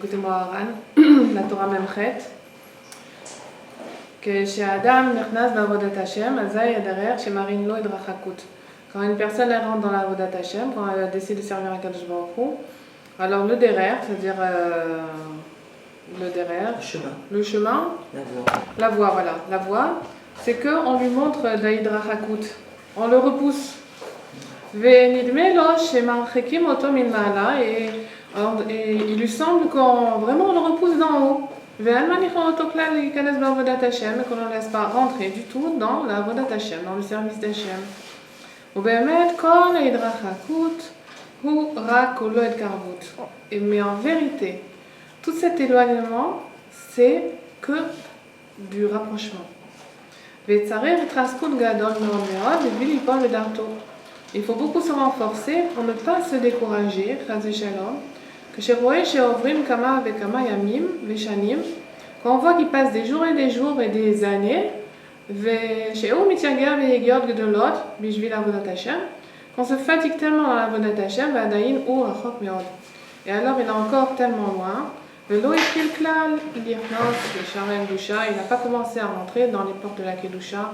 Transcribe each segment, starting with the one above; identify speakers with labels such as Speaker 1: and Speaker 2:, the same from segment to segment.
Speaker 1: l'écouter Moharan, la Torah Memchet, que chez Adam, Nechnas Bavodat Hashem, Azay Adarer, chez Marine Lo et Drachakut. Quand une personne elle rentre dans la Avodat Hashem, quand elle décide de servir à Kadosh Baruch Hu, alors le derer, c'est-à-dire le derer, le chemin, la voie, voilà, la voie, c'est qu'on lui montre Daïd Drachakut, on le repousse. Venidme lo shemarchekim oto min ma'ala, et il lui semble qu'on vraiment on le repousse d'en haut. Ve'al manichon oto klal yikanes ba'avodat Hashem, et qu'on ne laisse pas rentrer du tout dans la avodat Hashem, dans le service d'Hashem. Ube'emet kol hidrachakut hu rak lo etkarvut. Mais en vérité, tout cet éloignement, c'est que du rapprochement. Ve'tzarer hitraskut gadol me'od me'od ve'vilipol ve'darto. Il faut beaucoup se renforcer pour ne pas se décourager, que chez Roé, chez Ovrim, Kama, Vekama, Yamim, Veshanim, quand on voit qu'il passe des jours et des années, chez O, Mityager, Veyegiot, Gdolot, Bishvil, Avodat Hashem, qu'on se fatigue tellement dans l'Avodat Hashem, Vadayin, O, Rachok, Meod. Et alors il est encore tellement loin, Velo, Ekil, Klal, Lirnos, Sharem, Dusha, il n'a pas commencé à rentrer dans les portes de la Kedusha.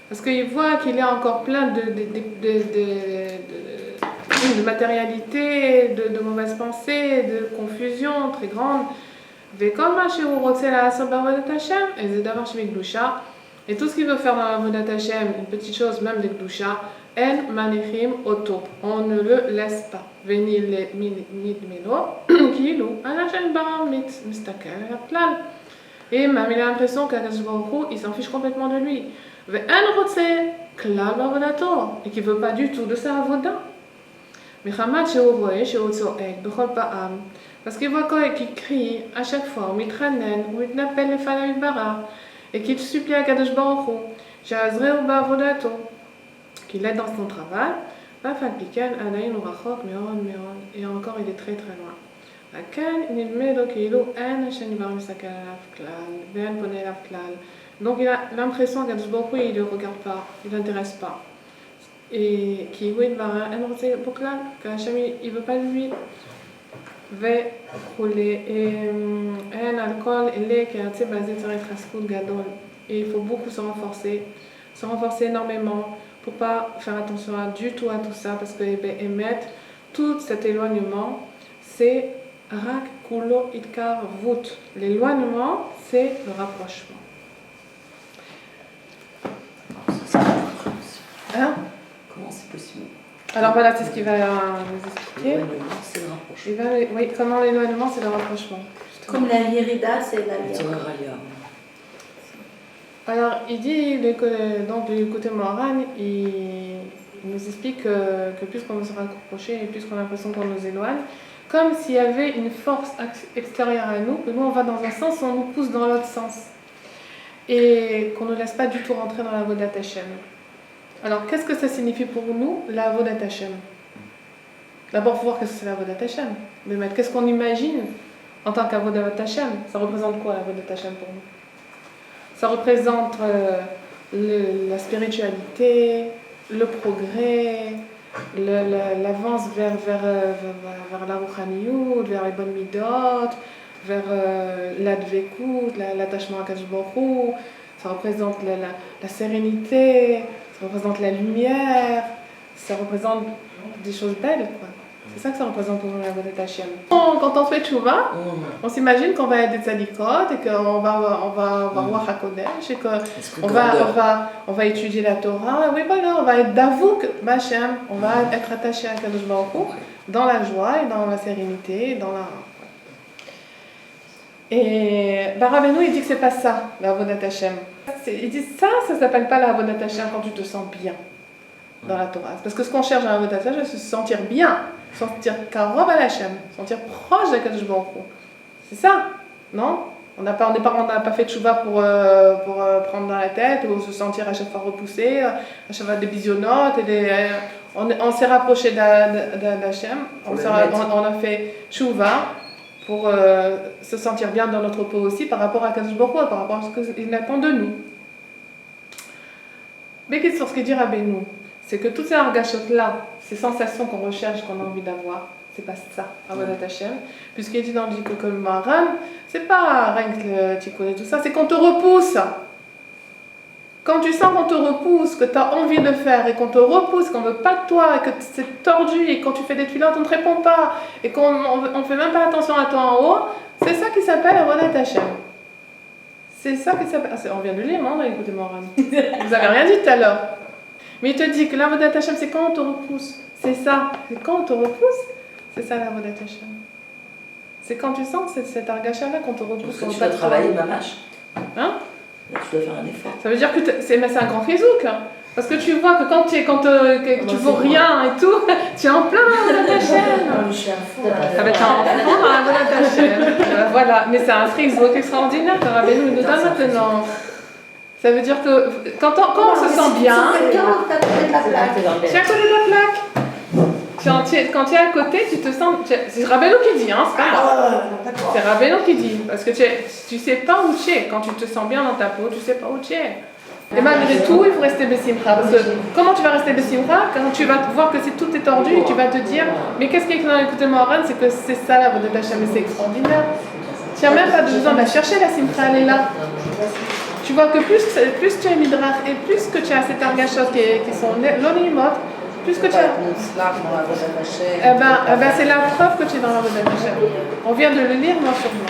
Speaker 1: Parce qu'il voit qu'il est encore plein de matérialité, de mauvaises pensées, de confusion très grande. Et tout ce qu'il veut faire dans la Avodat Hashem, une petite chose, même des Gdusha, en manichim auto, on ne le laisse pas. Veni le milo, kilou, anachan bar mit mistakel klal. Et même il a l'impression qu'Akadosh Baruch Hu, il s'en fiche complètement de lui. Ve'en rotse klal ba'avodato, et qu'il veut pas du tout de sa avoda. Mechamad she'uvroe she'utzoek bechol pa'am, parce qu'il voit qu'il crie à chaque fois, ou mitranen, ou mitnapel lefanav yitbarach, et qu'il supplie à Akadosh Baruch Hu, she'azreu ba'avodato, qu'il aide dans son travail, et encore il est très très loin. Donc il a l'impression qu'Akadosh Baruch Hu, il ne le regarde pas, il ne l'intéresse pas. Et qu'il il ne veut pas de lui. Et il faut beaucoup se renforcer énormément, pour ne pas faire attention du tout à tout ça, parce que émettre tout cet éloignement, c'est rak kulo itkar vut. L'éloignement, c'est le rapprochement. Hein?
Speaker 2: Comment c'est possible?
Speaker 1: Alors voilà, c'est ce qu'il va nous expliquer.
Speaker 2: L'éloignement, c'est le rapprochement.
Speaker 1: Oui, comment l'éloignement, c'est le rapprochement.
Speaker 3: Comme la Yerida, c'est la
Speaker 2: Raya.
Speaker 1: Alors, il dit, donc du côté Moharan, il nous explique que plus qu'on veut se rapprocher et plus qu'on a l'impression qu'on nous éloigne, comme s'il y avait une force extérieure à nous, que nous on va dans un sens, on nous pousse dans l'autre sens. Et qu'on ne laisse pas du tout rentrer dans la Avodat Hashem. Alors, qu'est-ce que ça signifie pour nous, la Avodat Hashem? D'abord, il faut voir qu'est-ce que c'est la Avodat Hashem. Mais qu'est-ce qu'on imagine en tant qu'Avodat Hashem? Ça représente quoi, la Avodat Hashem pour nous? Ça représente la spiritualité, le progrès, l'avance vers la Rouchaniyut, vers les bonnes midot, vers l'advekut, l'attachement à Kadosh Baruch Hu. Ça représente la sérénité, ça représente la lumière, ça représente des choses belles, quoi. C'est ça que ça représente pour nous, la Avodat Hashem. Quand on fait tchouva, on s'imagine qu'on va être des tzadikot et qu'on va voir HaKodesh et qu'on va étudier la Torah. Oui, voilà, on va être davouk B'Hashem, on va être attaché à Kadosh Baruch Hu dans la joie et dans la sérénité, dans la... Et Rabbeinu, il dit que c'est pas ça, la Avodat Hashem. Il dit ça s'appelle pas la Avodat Hashem quand tu te sens bien dans la Torah. Parce que ce qu'on cherche dans la Avodat Hashem, c'est se sentir bien, se sentir karov à Hashem, se sentir proche de Kadosh Baruch Hu. C'est ça, non? On n'a pas fait tchouva pour prendre dans la tête ou se sentir à chaque fois repoussé, à chaque fois des bisionnotes. On s'est rapproché d'Hachem, on a fait tchouva pour se sentir bien dans notre peau aussi par rapport à Kadosh Baruch Hu, par rapport à ce qu'il attend de nous. Mais qu'est-ce que dit Rabbeinu? c'est que toutes ces argachotes-là, ces sensations qu'on recherche, qu'on a envie d'avoir, c'est pas ça, Avodat Hashem. Puisqu'il dit dans le Jikokol Maran, c'est pas rien que le tikkun et tout ça, c'est qu'on te repousse. Quand tu sens qu'on te repousse, que tu as envie de faire et qu'on te repousse, qu'on veut pas de toi, et que c'est tordu, et quand tu fais des tuiles, on ne te répond pas, et qu'on ne fait même pas attention à toi en haut, c'est ça qui s'appelle Avodat Hashem. C'est ça qui s'appelle. On vient de lire, non, écoutez Moran. Vous avez rien dit tout à l'heure. Mais il te dit que l'Avodat Hashem, c'est quand on te repousse. C'est ça. C'est quand on te repousse, c'est ça l'Avodat Hashem. C'est quand tu sens cette argacha-là qu'on te repousse.
Speaker 2: Parce que tu dois travailler ma vache.
Speaker 1: Hein?
Speaker 2: Là, tu dois faire un effort.
Speaker 1: Ça veut dire que c'est un grand frisouk. Hein. Parce que tu vois que quand tu vaux rien et tout, tu es en plein dans l'Avodat Hashem.
Speaker 3: Je suis à fond.
Speaker 1: Ça va être un enfant dans l'Avodat Hashem. Voilà, mais c'est un frisouk extraordinaire que Rabbeinu nous donne maintenant. Ça veut dire que quand on se sent bien, tu es à côté de la plaque. Quand tu es à côté, tu te sens. C'est Rabbeinu qui dit, hein, c'est pas moi. C'est Rabbeinu qui dit. Parce que tu sais pas où tu es. Quand tu te sens bien dans ta peau, tu sais pas où tu es. Et malgré tout, il faut rester Bessimcha. Parce que comment tu vas rester Bessimcha quand tu vas voir que tout est tordu et tu vas te dire, mais qu'est-ce qu'il y a dans l'écoute de Moharan, c'est que c'est ça la Avodat Hashem, et c'est extraordinaire. Tu n'as même pas besoin de la chercher, la Simcha, elle est là. Tu vois que plus tu es midrash et plus que tu as ces argachot qui sont l'onimot, plus que tu as. C'est la preuve que tu es dans l'Avodat Hashem. On vient de le lire, moi sur moi.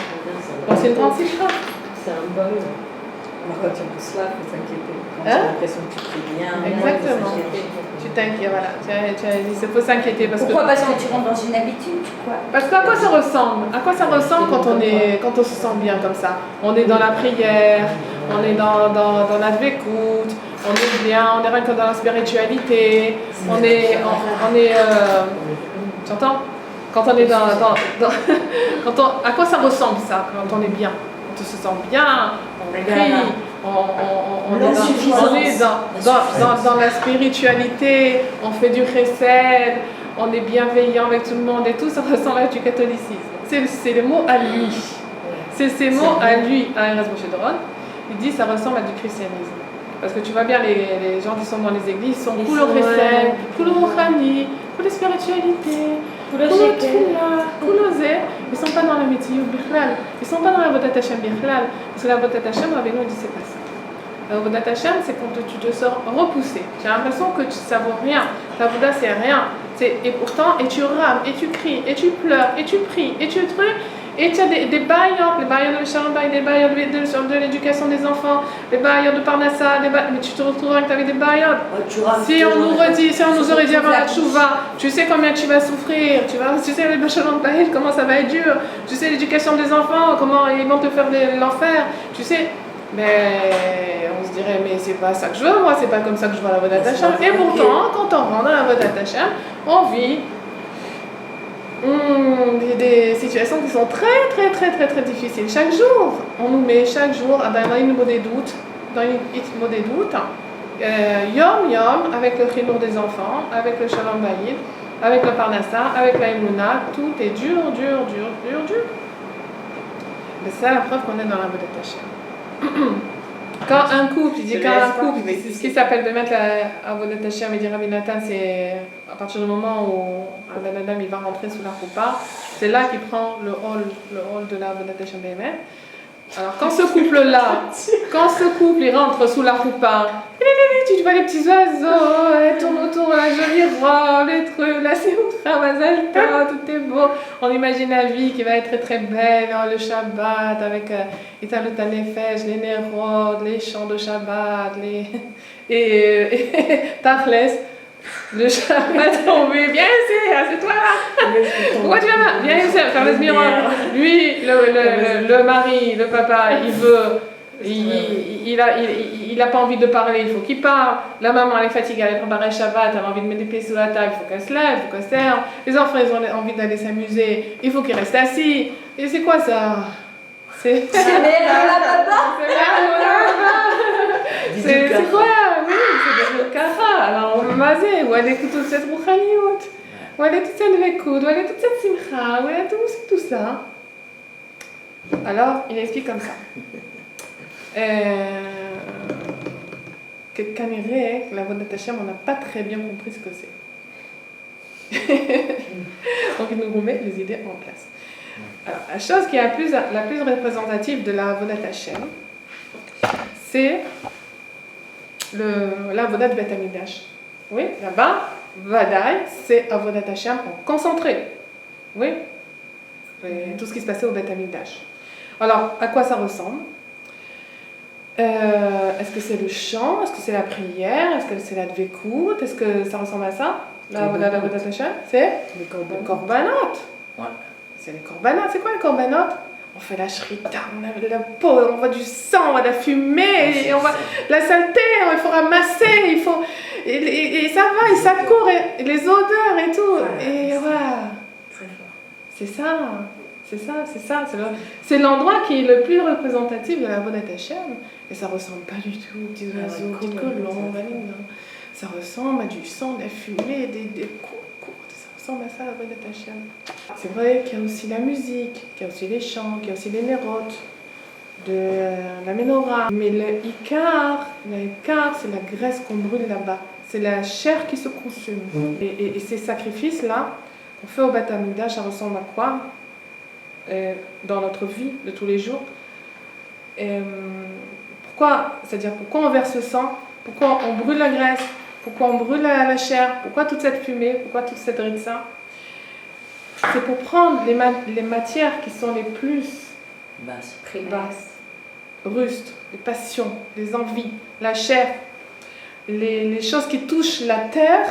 Speaker 1: Donc c'est une grande simcha.
Speaker 2: C'est un bon. Quand tu es cela, il faut s'inquiéter. Quand tu as l'impression que tu fais bien,
Speaker 1: exactement. Tu t'inquiètes, voilà. Il faut s'inquiéter.
Speaker 3: Pourquoi? Parce que tu rentres dans une habitude, quoi.
Speaker 1: Parce qu'à quoi ça ressemble? À quoi ça ressemble quand on se sent bien comme ça? On est dans la prière, on est dans l'advécoute, on est bien, on est rien que dans la spiritualité, on est tu entends? Quand on est à quoi ça ressemble ça, quand on est bien? On se sent bien, on prie, on est dans la spiritualité, on fait du chesed, on est bienveillant avec tout le monde et tout, ça ressemble à du catholicisme. C'est le mot à lui. C'est ces mots à lui, à Erez Moshe Doron. Il dit ça ressemble à du christianisme. Parce que tu vois bien, les gens qui sont dans les églises sont tout le chesed, tout le rochani, toute la spiritualité. Ils ne sont pas dans la métier bichlal, ils ne sont pas dans la Avodat Hashem bichlal, parce que la Avodat Hashem, Rabbeinu dit c'est pas ça. La Avodat Hashem, c'est quand tu te sors repoussé. Tu as l'impression que ça vaut rien, ta Avodah c'est rien. Et pourtant, et tu rames, et tu cries, et tu pleures, et tu pries, et tu trucs. Et tu as des baillots, les baillots de Shalom Bayit, les baillots de l'éducation des enfants, les baillots de Parnassa, mais tu te retrouveras avec des baillots. Si on nous aurait dit avant la tchouva, tu sais combien tu vas souffrir, tu sais les Shalom Bayit, comment ça va être dur, tu sais l'éducation des enfants, comment ils vont te faire l'enfer, tu sais. Mais on se dirait, mais c'est pas ça que je veux, moi, c'est pas comme ça que je vois la Avodat Hashem. Et pourtant, quand on rentre dans la Avodat Hashem, on vit des situations qui sont très très très très très difficiles. Chaque jour, on nous met chaque jour dans une mot des doutes, yom, avec le chinour des enfants, avec le shalom bayit, avec le parnassa, avec la émouna, tout est dur. Mais c'est la preuve qu'on est dans la Avodat Hashem. Quand un couple, c'est ce qui s'appelle de mettre la Avodat Hashem et dire Rabbi Nathan, c'est à partir du moment où un Ben Adam il va rentrer sous la roupa, c'est là qu'il prend le rôle de la Avodat Hashem Béhémet. Alors quand ce couple il rentre sous la roupa, tu vois les petits oiseaux, ils tournent autour de la jolie robe, les trucs, la séoutra, mazalta, tout est beau. On imagine la vie qui va être très très belle, le Shabbat avec Italut Nefesh, les Nérod, les chants de Shabbat, et Tachles. Le Shabbat tombé, viens ici, assieds-toi là. Pourquoi tu vas là? Viens ici, faire les miroirs. Lui, le mari, le papa, il a pas envie de parler, il faut qu'il parle. La maman, elle est fatiguée, elle prépare le Shabbat, elle a envie de mettre des pieds sous la table, il faut qu'elle se lève, il faut qu'elle serve. Les enfants, ils ont envie d'aller s'amuser, il faut qu'ils restent assis. Et c'est quoi ça? C'est quoi? Oui, c'est des kara. Alors on m'a dit, où elle est toute cette rouchaniout, où elle est toute cette vekoud, où elle est toute cette simcha, où elle est tout ça. Alors il explique comme ça. que Kaniré, la Vodat Hashem, on n'a pas très bien compris ce que c'est. Donc il nous remet les idées en place. Alors, la chose qui est la plus représentative de la Vodat Hashem, c'est la Vodat Bet Amidash. Oui, là-bas, Vadaï, c'est Avodat Hashem en concentré. Oui, et tout ce qui se passait au Bet Amidash. Alors, à quoi ça ressemble? Est-ce que c'est le chant? Est-ce que c'est la prière? Est-ce que c'est la dvekout? Est-ce que ça ressemble à ça? La Avodat Hashem, c'est
Speaker 2: Les
Speaker 1: le korbanot.
Speaker 2: Ouais.
Speaker 1: C'est les korbanot. C'est quoi les korbanot? On fait la shrita, on a de la peau, on voit du sang, on voit de la fumée, et on voit la saleté, il faut ramasser, il faut... Et ça va, et ça court, et les odeurs et tout. Et voilà.
Speaker 2: Très fort.
Speaker 1: C'est ça. C'est l'endroit qui est le plus représentatif de la Vodat Hashem. Et ça ressemble pas du tout aux petits oiseaux, aux petites colombes. Ça ressemble à du sang, de la fumée, des courtes. Ça ressemble à ça, la Vodat Hashem. C'est vrai qu'il y a aussi la musique, qu'il y a aussi les chants, qu'il y a aussi les nérotes, de la menorah. Mais le ikar, c'est la graisse qu'on brûle là-bas. C'est la chair qui se consume. Et ces sacrifices-là, qu'on fait au Beth Amikdash, ça ressemble à quoi dans notre vie de tous les jours? Pourquoi on verse le sang? Pourquoi on brûle la graisse? Pourquoi on brûle la chair? Pourquoi toute cette fumée? Pourquoi toute cette ritza? C'est pour prendre les matières qui sont les plus basses, rustes, les passions, les envies, la chair, les choses qui touchent la terre,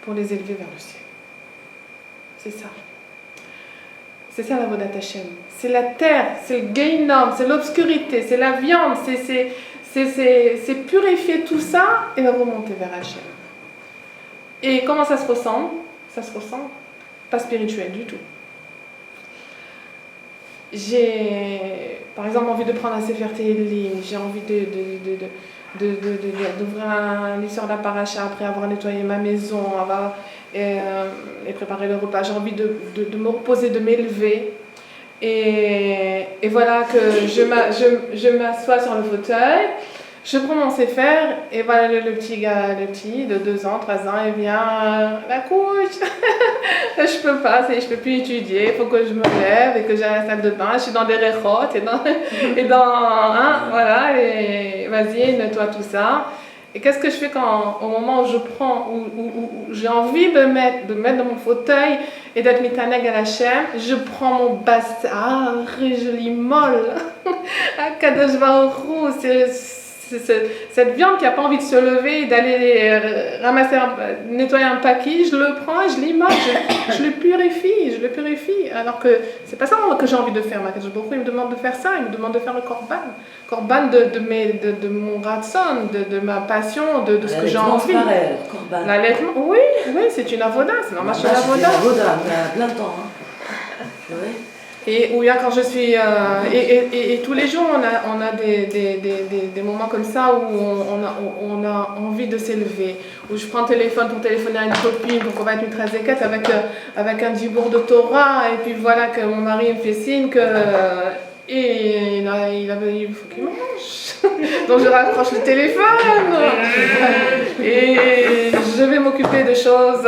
Speaker 1: pour les élever vers le ciel. C'est ça. C'est ça la Vodat Hashem. C'est la terre, c'est le Gehinnom, c'est l'obscurité, c'est la viande, c'est purifier tout ça et remonter vers Hashem. Et comment ça se ressemble? Ça se ressemble pas spirituel du tout. J'ai, par exemple, envie de prendre un Sefer Tehillim, j'ai envie d'ouvrir un livre sur la paracha après avoir nettoyé ma maison, et préparer le repas. J'ai envie de me reposer, de m'élever. Et voilà que je m'assois sur le fauteuil, je prends mon Sefer, et voilà le petit de 2 ans, 3 ans, il vient la couche. Je peux pas, je peux plus étudier, il faut que je me lève et que j'aille à la salle de bain. Je suis dans des réchot voilà, et vas-y, nettoie tout ça. Et qu'est-ce que je fais au moment où je prends, où j'ai envie de mettre dans mon fauteuil et d'être mitaneg à la chaîne, je prends mon bassar et je l'immole. À Kadosh Baruch Hu, c'est cette viande qui n'a pas envie de se lever et d'aller nettoyer un paquet, je le prends et je l'immole, je le purifie. Alors que c'est pas ça que j'ai envie de faire. Kadosh Baruch Hu, il me demande de faire ça, il me demande de faire le korban de mon ratson, de ma passion, de ce que j'ai envie. L'allaitement, oui, c'est une avoda, c'est normal, c'est une avoda.
Speaker 2: Mais à plein temps. Hein.
Speaker 1: Et où quand je suis et tous les jours on a des moments comme ça où on a envie de s'élever, où je prends le téléphone pour téléphoner à une copine pour qu'on va être une trazéquette avec un dibour de Torah, et puis voilà que mon mari me fait signe que et il faut qu'il mange. Donc je raccroche le téléphone et je vais m'occuper de choses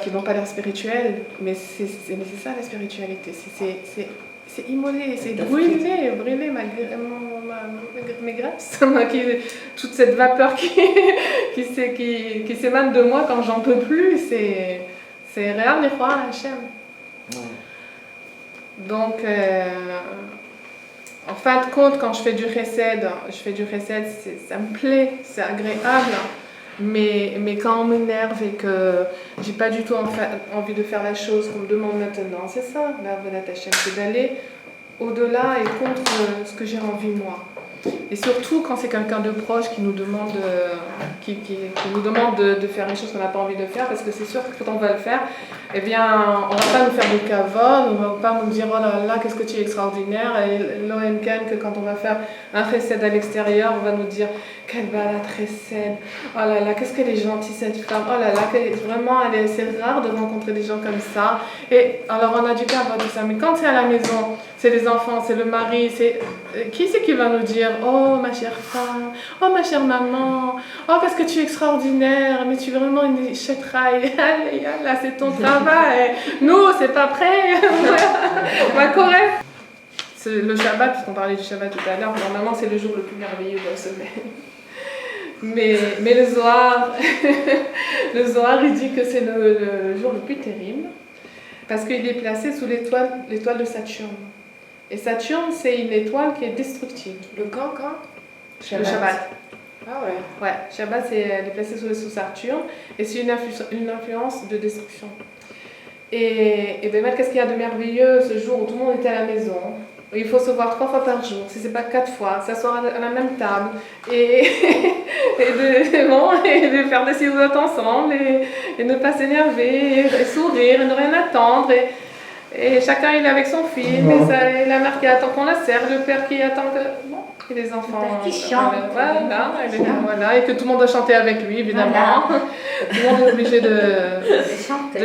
Speaker 1: qui n'ont pas l'air spirituelles, mais c'est ça la spiritualité, c'est immoler, c'est brûler mes graisses, toute cette vapeur qui s'émane de moi quand j'en peux plus, c'est réel les rois Hachem. Donc en fin de compte, quand je fais du chesed, ça me plaît, c'est agréable. Mais quand on m'énerve et que j'ai pas du tout envie de faire la chose qu'on me demande maintenant, c'est ça, la Vodat Hashem, c'est d'aller au-delà et contre ce que j'ai envie moi. Et surtout quand c'est quelqu'un de proche qui nous demande, nous demande de faire les choses qu'on n'a pas envie de faire, parce que c'est sûr que quand on va le faire, eh bien, on ne va pas nous faire des kavod, on ne va pas nous dire oh là là, qu'est-ce que tu es extraordinaire, et l'OMKN, que quand on va faire un chesed à l'extérieur, on va nous dire quelle balade chesed, oh là là, qu'est-ce qu'elle est gentille cette femme, oh là là, vraiment, c'est rare de rencontrer des gens comme ça. Et alors on a du kavod, tout ça, mais quand c'est à la maison, c'est les enfants, c'est le mari, qui c'est qui va nous dire oh oh ma chère femme, oh ma chère maman, oh qu'est-ce que tu es extraordinaire, mais tu es vraiment une chetraille, là c'est ton travail, nous c'est pas prêt, on va correct. Le Shabbat, puisqu'on parlait du Shabbat tout à l'heure, normalement c'est le jour le plus merveilleux de la semaine. Mais le Zohar, le Zohar il dit que c'est le jour le plus terrible parce qu'il est placé sous l'étoile de Saturne. Et Saturne, c'est une étoile qui est destructive.
Speaker 2: Le quand
Speaker 1: Le Shabbat.
Speaker 2: Ah ouais.
Speaker 1: Ouais, Shabbat, elle est placée sous Saturne et c'est une influence de destruction. Et ben, qu'est-ce qu'il y a de merveilleux ce jour où tout le monde était à la maison? Il faut se voir 3 fois par jour, si ce n'est pas 4 fois, s'asseoir à la même table et de faire des ciseaux ensemble et ne pas s'énerver, et sourire, et ne rien attendre. Et chacun il est avec son film, et la mère qui attend qu'on la serre, le père qui attend que. Bon, et les enfants.
Speaker 3: Qui chante.
Speaker 1: Voilà, et que tout le monde doit chanter avec lui, évidemment. Voilà. Tout le monde est obligé de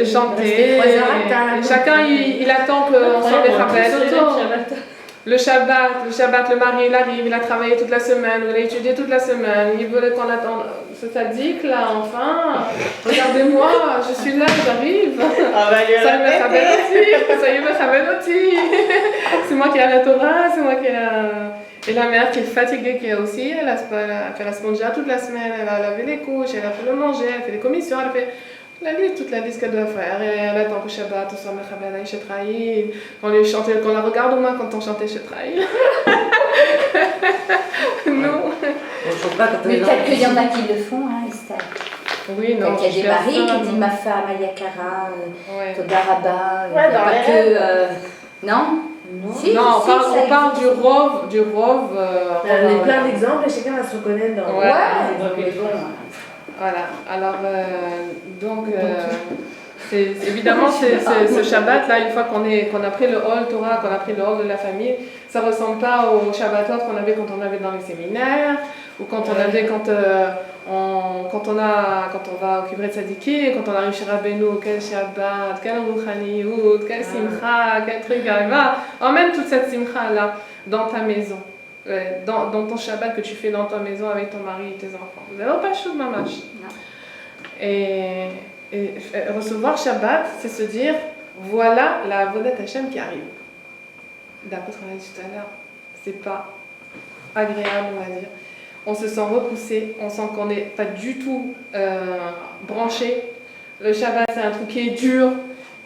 Speaker 1: chanter. Et chacun il attend qu'on soit Mechabed autour. Le Shabbat, le mari il arrive, il a travaillé toute la semaine, il a étudié toute la semaine, il veut qu'on attende. C'est sadique là, enfin, regardez-moi, je suis là, j'arrive. Ça y est, me aussi. C'est moi qui ai la Torah, c'est moi qui ai la. Et la mère qui est fatiguée, qui est aussi, elle a fait la spongia toute la semaine, elle a lavé les couches, elle a fait le manger, elle a fait les commissions, elle a fait. Toute la liste qu'elle doit faire, et elle attend que Shabbat, tout soit Mechabed, Shetraïl, qu'on la regarde au moins quand on chantait Shetraïl. Non.
Speaker 3: Mais peut-être qu'il y en a qui le font, hein, Esther.
Speaker 1: Oui, non.
Speaker 3: Il y a des maris qui disent ma femme, Ayakara, Toda Rabba,
Speaker 2: pas
Speaker 3: que. Non?
Speaker 1: Si, non, on parle du rov.
Speaker 2: Il y a plein d'exemples et chacun va se reconnaître dans les bons.
Speaker 1: Voilà, alors évidemment ce Shabbat là, une fois qu'on a pris le Hol Torah, qu'on a pris le Hol de la famille, ça ne ressemble pas au Shabbatot qu'on avait quand on avait dans les séminaires ou quand on avait quand on va au Kivret Tzadiki, quand on arrive chez Rabbeinu, quel Shabbat, quel Rouchaniout, quel Simcha, quel truc, emmène toute cette Simcha là dans ta maison. Dans ton Shabbat que tu fais dans ta maison avec ton mari et tes enfants. Vous n'avez pas chaud de mamache. Et recevoir Shabbat, c'est se dire, voilà la Avodat Hashem qui arrive. D'après ce qu'on a dit tout à l'heure, c'est pas agréable, on va dire. On se sent repoussé, on sent qu'on n'est pas du tout branché. Le Shabbat, c'est un truc qui est dur.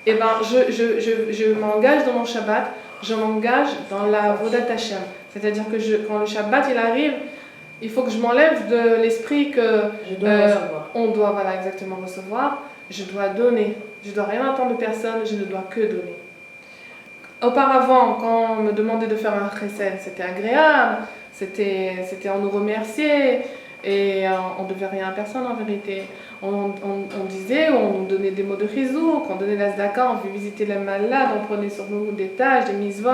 Speaker 1: Et ben, je m'engage dans mon Shabbat, je m'engage dans la Avodat Hashem. C'est-à-dire que quand le Shabbat il arrive, il faut que je m'enlève de l'esprit que on doit exactement recevoir. Je dois donner. Je ne dois rien attendre de personne, je ne dois que donner. Auparavant, quand on me demandait de faire un chesed, c'était agréable, c'était on nous remerciait et on ne devait rien à personne en vérité. On disait, on nous donnait des mots de chizouk, on donnait la zdaka, on fait visiter les malades, on prenait sur nous des tâches, des mitzvot,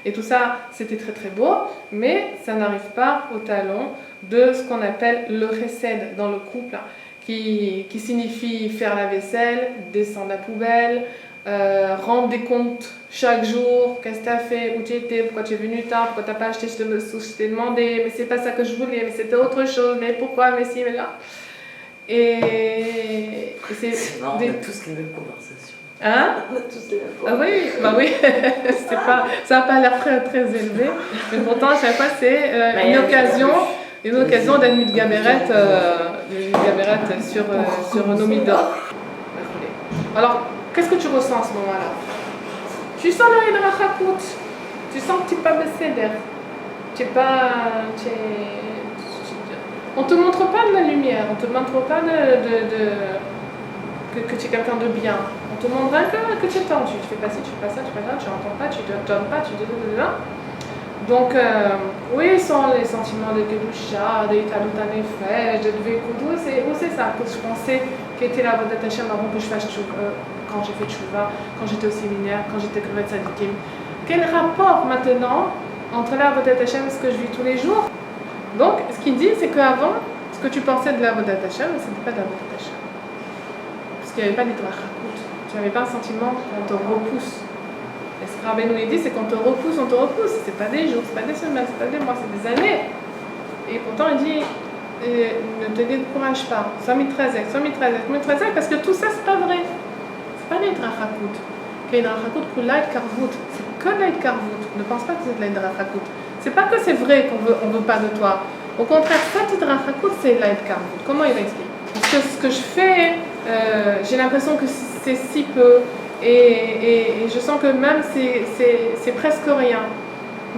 Speaker 1: et tout ça, c'était très très beau, mais ça n'arrive pas au talon de ce qu'on appelle le chesed dans le couple, qui signifie faire la vaisselle, descendre la poubelle, rendre des comptes chaque jour, qu'est-ce que tu as fait, où tu étais, pourquoi tu es venu tard, pourquoi tu n'as pas acheté, je t'ai demandé, mais c'est pas ça que je voulais, mais c'était autre chose, mais pourquoi, mais si, mais là. Et c'est
Speaker 2: marrant, on a tous les mêmes conversations.
Speaker 1: Hein?
Speaker 2: On a tous les mêmes conversations.
Speaker 1: Ah oui, ça n'a pas l'air très élevé, mais pourtant à chaque fois c'est une occasion d'être mitgaberet sur nos midot. Alors, qu'est-ce que tu ressens à ce moment-là? Tu sens le hidrachakut, tu sens que tu n'es pas besséder, on ne te montre pas de la lumière, on ne te montre pas que tu es quelqu'un de bien. On te montre que tu es tendu, tu fais pas ci, tu fais pas ça, tu fais pas ça, tu n'entends pas, tu ne donnes pas, tu donnes. Donc, oui, sans les sentiments de Kedusha, de Italut Nefesh, de Dvekoudou, c'est ça que je pensais qu'était la Avodat Hashem avant que je fasse quand j'ai fait Tchouva, quand j'étais au séminaire, quand j'étais Kivret Tzadikim. Quel rapport maintenant entre la Avodat Hashem et ce que je vis tous les jours? Donc, ce qu'il dit, c'est qu'avant, ce que tu pensais de la Avodat Hashem, ce n'était pas de la Avodat Hashem. Parce qu'il n'y avait pas d'Hidrachakut. Tu n'avais pas un sentiment qu'on te repousse. Et ce que Rabbeinu dit, c'est qu'on te repousse. Ce n'est pas des jours, ce n'est pas des semaines, ce n'est pas des mois, c'est des années. Et pourtant, il dit ne te décourage pas. Somi Trezek, parce que tout ça, c'est pas vrai. C'est pas l'Hidrachakut. L'Hidrachakut, c'est l'Aïd Karvout. C'est que l'Aïd Karvout. Ne pense pas que c'est de l'Hidrachakut. C'est pas que c'est vrai qu'on veut pas de toi. Au contraire, cette Hidrachakut, c'est l'Aïd Karvout. Comment il explique? Parce que ce que je fais, j'ai l'impression que c'est si peu. Et je sens que même c'est presque rien.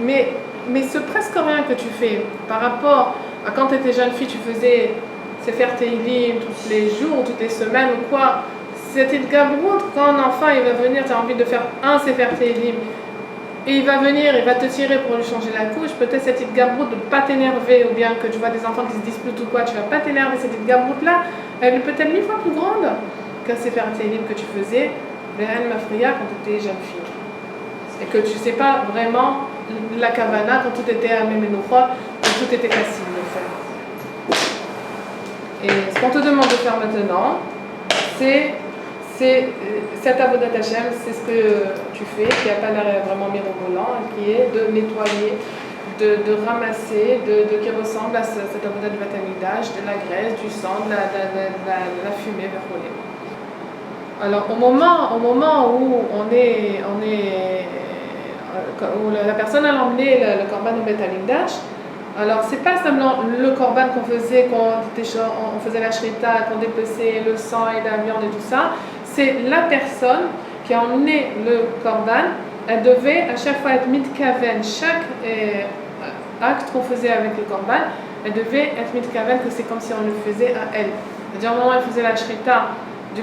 Speaker 1: Mais ce presque rien que tu fais par rapport à quand tu étais jeune fille, tu faisais Sefer Teilim tous les jours, toutes les semaines ou quoi, c'était le gabrout. Quand un enfant il va venir, tu as envie de faire un Sefer Teilim et il va venir, il va te tirer pour lui changer la couche, peut-être cette petite gabrout de ne pas t'énerver, ou bien que tu vois des enfants qui se disputent ou quoi, tu vas pas t'énerver, cette petite gabrout là, elle est peut-être 1000 fois plus grande qu'un Sefer Teilim que tu faisais vers Mafria quand tu étais jeune fille. Et que tu ne sais pas vraiment la Kavana quand tout était à Memenocha, quand tout était facile de faire. Et ce qu'on te demande de faire maintenant, c'est cette Avodat Hashem, c'est ce que tu fais, qui n'a pas l'air vraiment mirobolant, qui est de nettoyer, de ramasser, qui ressemble à cette Avodat du Beth Amikdash, de la graisse, du sang, de la fumée verrouillée. Alors au moment où où la personne a emmené le korban au Beth Amikdash, alors c'est pas seulement le korban qu'on faisait quand on faisait la shrita, qu'on dépeçait le sang et la viande et tout ça, c'est la personne qui a emmené le korban, elle devait à chaque fois être mitkaven, chaque acte qu'on faisait avec le korban, elle devait être mitkaven que c'est comme si on le faisait à elle. C'est-à-dire au moment où elle faisait la shrita du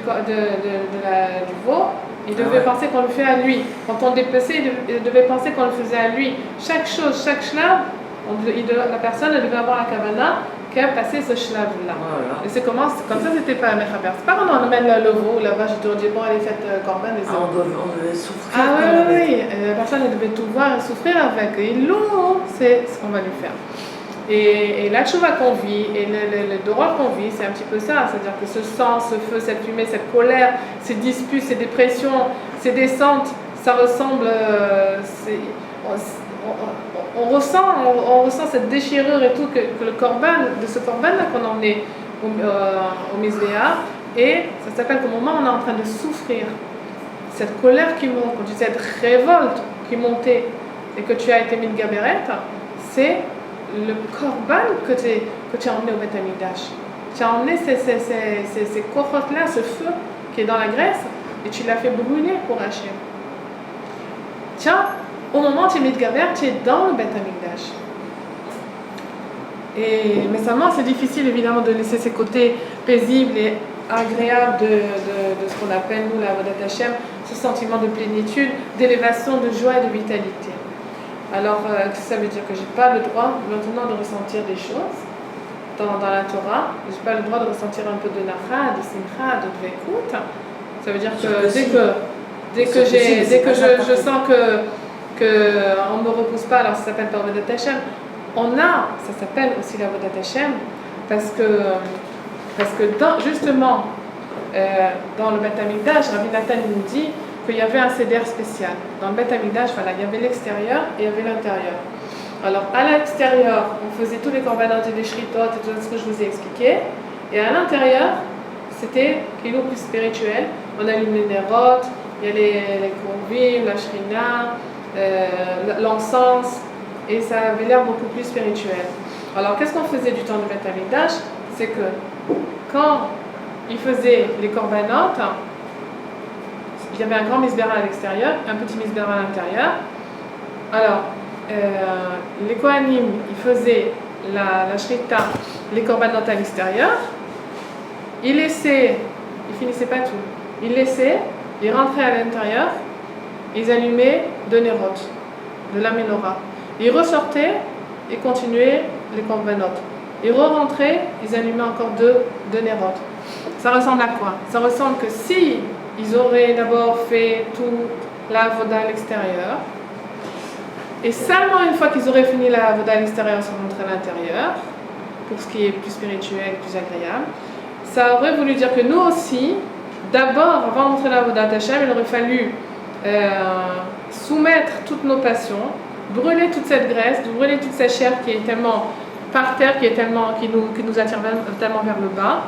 Speaker 1: veau, il devait penser qu'on le fait à lui. Quand on dépeçait, il devait penser qu'on le faisait à lui. Chaque chose, chaque shlav, la personne elle devait avoir la kavana qu'elle passait ce shlav-là. Voilà. Et c'est comme ça, c'était pas un mechaber. C'est pas quand on amène le veau, la vache, on dit bon, elle est faite korban.
Speaker 2: On devait souffrir.
Speaker 1: Ah oui. La personne elle devait tout voir et souffrir avec. Et l'eau, c'est ce qu'on va lui faire. Et la tchouva qu'on vit, et le doror qu'on vit, c'est un petit peu ça. C'est-à-dire que ce sang, ce feu, cette fumée, cette colère, ces disputes, ces dépressions, ces descentes, ça ressemble. On ressent cette déchirure et tout, que le korban, de ce korban-là qu'on emmenait au Mizbeah, et ça s'appelle qu'au moment où on est en train de souffrir, cette colère qui monte, quand tu sais, cette révolte qui montait, et que tu as été mis de Gaberet, c'est le korban que tu as emmené au Beth Amikdash. Tu as emmené ces kochot-là, ce feu qui est dans la graisse, et tu l'as fait brûler pour Hachem. Tiens, au moment où tu es mitgaber, tu es dans le Beth Amikdash. Mais seulement, c'est difficile évidemment de laisser ces côtés paisibles et agréables de ce qu'on appelle, nous, la Avodat Hashem, ce sentiment de plénitude, d'élévation, de joie et de vitalité. Alors, ça veut dire que je n'ai pas le droit maintenant de ressentir des choses dans la Torah. Je n'ai pas le droit de ressentir un peu de nacha, de simcha, de dvekout. Ça veut dire que dès que je sens qu'on ne me repousse pas, alors ça s'appelle pas Avodat Hashem. Ça s'appelle aussi la Avodat Hashem parce que justement, dans le Beth Amikdash, Rabbi Nathan nous dit qu'il y avait un seder spécial. Dans le Beth Amikdash, voilà, il y avait l'extérieur et il y avait l'intérieur. Alors, à l'extérieur, on faisait tous les korbanot et les shritot et tout ce que je vous ai expliqué. Et à l'intérieur, c'était quelque chose plus spirituel. On allume les nerot, il y a les convives, la shrina, l'encens, et ça avait l'air beaucoup plus spirituel. Alors, qu'est-ce qu'on faisait du temps du Beth Amikdash? C'est que quand ils faisaient les korbanot, il y avait un grand misbéra à l'extérieur, un petit misbéra à l'intérieur. Alors, les Kohanim, ils faisaient la shrita, les korbanot à l'extérieur. Ils finissaient pas tout. Ils rentraient à l'intérieur, ils allumaient 2 nerot, de la menorah. Ils ressortaient et continuaient les korbanot. Ils re-rentraient, ils allumaient encore 2 nerot. Ça ressemble à quoi? Ça ressemble que si ils auraient d'abord fait toute la voda à l'extérieur, et seulement une fois qu'ils auraient fini la voda à l'extérieur, ils sont rentrés à l'intérieur, pour ce qui est plus spirituel, plus agréable, ça aurait voulu dire que nous aussi, d'abord, avant d'entrer dans la voda Hashem, il aurait fallu soumettre toutes nos passions, brûler toute cette graisse, brûler toute cette chair qui est tellement par terre qui nous attire tellement vers le bas.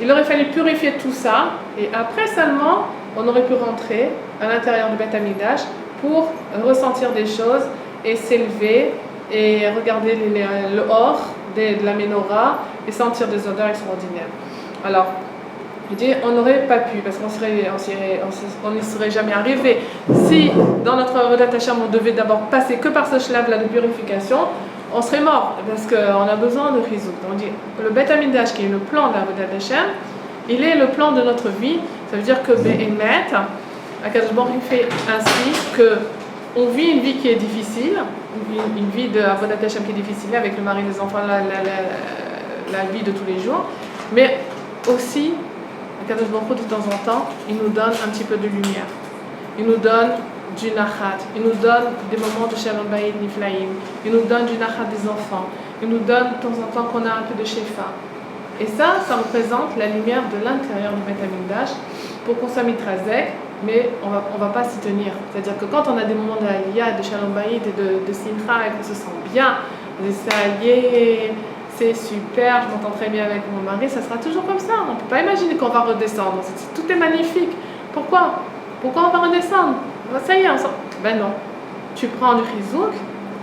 Speaker 1: Il aurait fallu purifier tout ça et après seulement on aurait pu rentrer à l'intérieur du Beth Amikdash pour ressentir des choses et s'élever et regarder le or de la menorah et sentir des odeurs extraordinaires. Alors, je dis, on n'aurait pas pu parce qu'on n'y serait jamais arrivé. Si dans notre Avodat Hashem on devait d'abord passer que par ce shlab-là de purification, on serait mort parce qu'on a besoin de chizouk. On dit, le Beth Amikdash qui est le plan de l'Avodat Hashem, il est le plan de notre vie. Ça veut dire que Be'emet, Akadosh Baruch Hu fait ainsi que on vit une vie qui est difficile, une vie de Avodat Hashem qui est difficile avec le mari, les enfants, la vie de tous les jours, mais aussi Akadosh Baruch Hu, de temps en temps, il nous donne un petit peu de lumière. Il nous donne du nachat. Il nous donne des moments de shalom bayit niflaim. Il nous donne du nachat des enfants. Il nous donne de temps en temps qu'on a un peu de shefa. Et ça représente la lumière de l'intérieur du Beth Amikdash pour qu'on soit mitrazek, mais on va pas s'y tenir. C'est-à-dire que quand on a des moments de aliyah, de shalom bayit et de simcha et qu'on se sent bien, on dit ça allié, c'est super, je m'entends très bien avec mon mari, ça sera toujours comme ça. On ne peut pas imaginer qu'on va redescendre. Tout est magnifique. Pourquoi on va redescendre? Ça y est, ben non. Tu prends du chizouk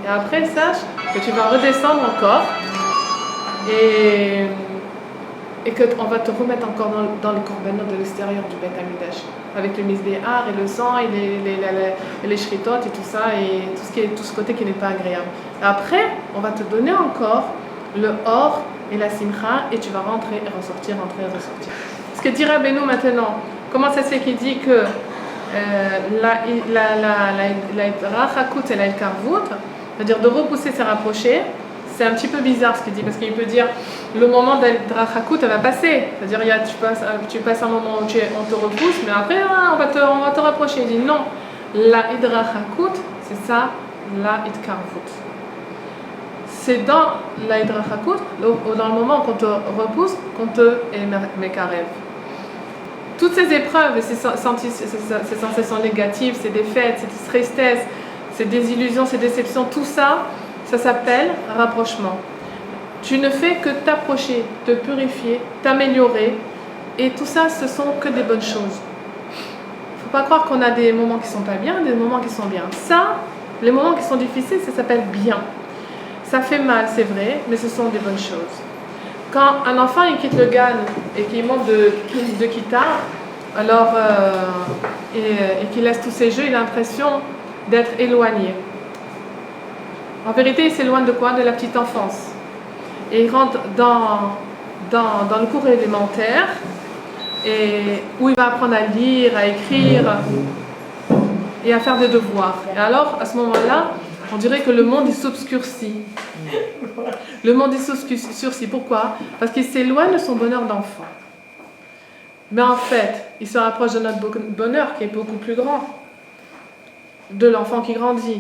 Speaker 1: et après sache que tu vas redescendre encore et qu'on va te remettre encore dans le korbanot de l'extérieur du Beth Amikdash avec le misbéhar et le sang et les shritot et tout ça et tout ce côté qui n'est pas agréable. Et après, on va te donner encore le or et la simcha et tu vas rentrer et ressortir, rentrer et ressortir. Ce que dit Rabbeinu maintenant, comment ça c'est qu'il dit que la rachakut et la karvut, c'est-à-dire de repousser, c'est rapprocher, c'est un petit peu bizarre ce qu'il dit parce qu'il peut dire le moment de la rachakut elle va passer, c'est-à-dire tu passes un moment où on te repousse mais après on va te rapprocher. Il dit non, la hidrachakut c'est ça, la hidkarvut. C'est dans la hidrachakut, dans le moment qu'on te repousse, qu'on te mekarev. Toutes ces épreuves, ces sensations négatives, ces défaites, ces tristesses, ces désillusions, ces déceptions, tout ça, ça s'appelle rapprochement. Tu ne fais que t'approcher, te purifier, t'améliorer, et tout ça, ce sont que des bonnes choses. Il ne faut pas croire qu'on a des moments qui ne sont pas bien, des moments qui sont bien. Ça, les moments qui sont difficiles, ça s'appelle bien. Ça fait mal, c'est vrai, mais ce sont des bonnes choses. Quand un enfant il quitte le gan et qu'il monte de Kita, alors et qu'il laisse tous ses jeux, il a l'impression d'être éloigné. En vérité, il s'éloigne de quoi? De la petite enfance. Et il rentre dans le cours élémentaire et où il va apprendre à lire, à écrire et à faire des devoirs. Et alors, à ce moment-là, on dirait que le monde il s'obscurcit. Le monde il s'obscurcit. Pourquoi? Parce qu'il s'éloigne de son bonheur d'enfant. Mais en fait, il se rapproche de notre bonheur qui est beaucoup plus grand. De l'enfant qui grandit.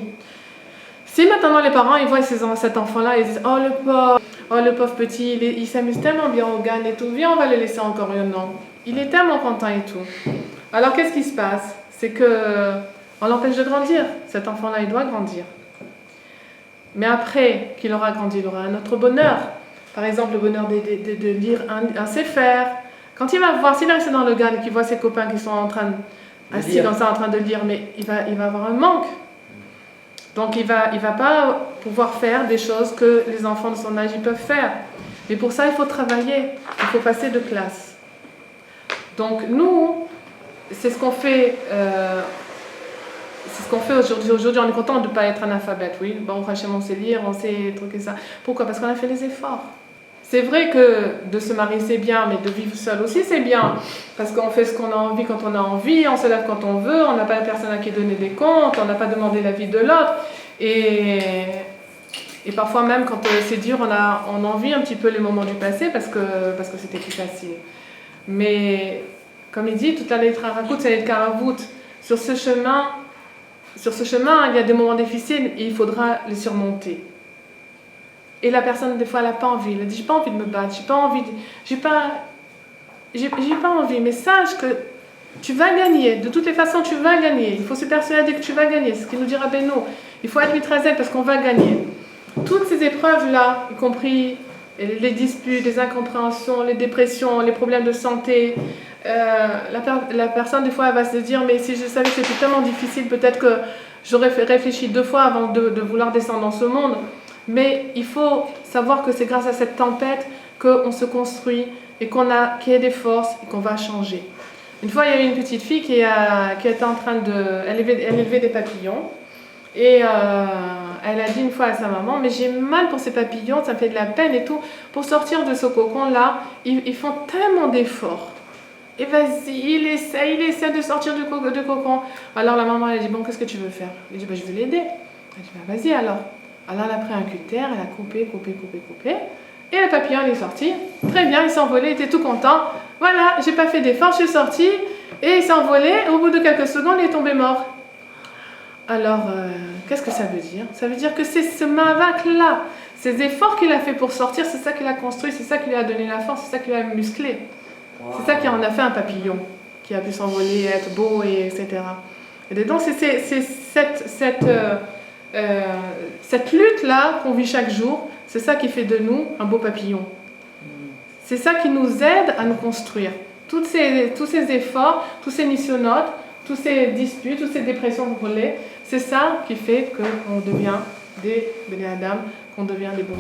Speaker 1: Si maintenant les parents ils voient cet enfant-là, ils disent oh le pauvre petit, il s'amuse tellement bien au GAN et tout, viens on va le laisser encore un an. Il est tellement content et tout. Alors qu'est-ce qui se passe? C'est que on l'empêche de grandir. Cet enfant-là il doit grandir. Mais après qu'il aura grandi, il aura un autre bonheur. Par exemple, le bonheur de lire un sefer. Quand il va voir, s'il est resté dans le GAN et qu'il voit ses copains qui sont assis comme ça en train de lire, mais il va avoir un manque. Donc il va pas pouvoir faire des choses que les enfants de son âge ils peuvent faire. Mais pour ça, il faut travailler. Il faut passer de classe. Donc nous, c'est ce qu'on fait. C'est ce qu'on fait aujourd'hui. Aujourd'hui, on est content de ne pas être analphabète, oui. Bon, on sait lire, on sait trucs et ça. Pourquoi? Parce qu'on a fait les efforts. C'est vrai que de se marier, c'est bien, mais de vivre seul aussi, c'est bien. Parce qu'on fait ce qu'on a envie quand on a envie, on se lève quand on veut, on n'a pas la personne à qui donner des comptes, on n'a pas demandé l'avis de l'autre. Et parfois même, quand c'est dur, on envie un petit peu les moments du passé parce que c'était plus facile. Mais, comme il dit, toute la lettre racoute, c'est la karavut. Sur ce chemin, il y a des moments difficiles et il faudra les surmonter. Et la personne, des fois, elle n'a pas envie. Elle dit, j'ai pas envie de me battre, j'ai pas envie, mais sache que tu vas gagner. De toutes les façons, tu vas gagner. Il faut se persuader que tu vas gagner. C'est ce qu'il nous dira Beno. Il faut être mitrazel parce qu'on va gagner. toutes ces épreuves-là, y compris les disputes, les incompréhensions, les dépressions, les problèmes de santé, la personne, des fois, elle va se dire, mais si je savais que c'était tellement difficile, peut-être que j'aurais réfléchi 2 fois avant de vouloir descendre dans ce monde. Mais il faut savoir que c'est grâce à cette tempête qu'on se construit et qu'il y a des forces et qu'on va changer. Une fois, il y a eu une petite fille qui était en train elle élevait des papillons. Et elle a dit une fois à sa maman, mais j'ai mal pour ces papillons, ça me fait de la peine et tout. Pour sortir de ce cocon-là, ils font tellement d'efforts. Et vas-y, il essaie de sortir du cocon. Alors la maman, elle a dit, bon, qu'est-ce que tu veux faire? Elle dit, je veux l'aider. Elle dit, vas-y alors. Alors elle a pris un cutter, elle a coupé. Et le papillon, il est sorti. Très bien, il s'est envolé, il était tout content. Voilà, j'ai pas fait d'effort, je suis sortie. Et il s'est envolé, et au bout de quelques secondes, il est tombé mort. Alors, qu'est-ce que ça veut dire? Ça veut dire que c'est ce Mavak-là, ces efforts qu'il a fait pour sortir, c'est ça qu'il a construit, c'est ça qui lui a donné la force, c'est ça qui l'a musclé. Wow. C'est ça qui en a fait un papillon, qui a pu s'envoler, être beau, etc. Et donc, c'est cette lutte-là qu'on vit chaque jour, c'est ça qui fait de nous un beau papillon. C'est ça qui nous aide à nous construire. Tous ces efforts, tous ces nisyonotes, tous ces disputes, toutes ces dépressions que vous voulez, c'est ça qui fait qu'on devient des Bnei Adam, qu'on devient des bons.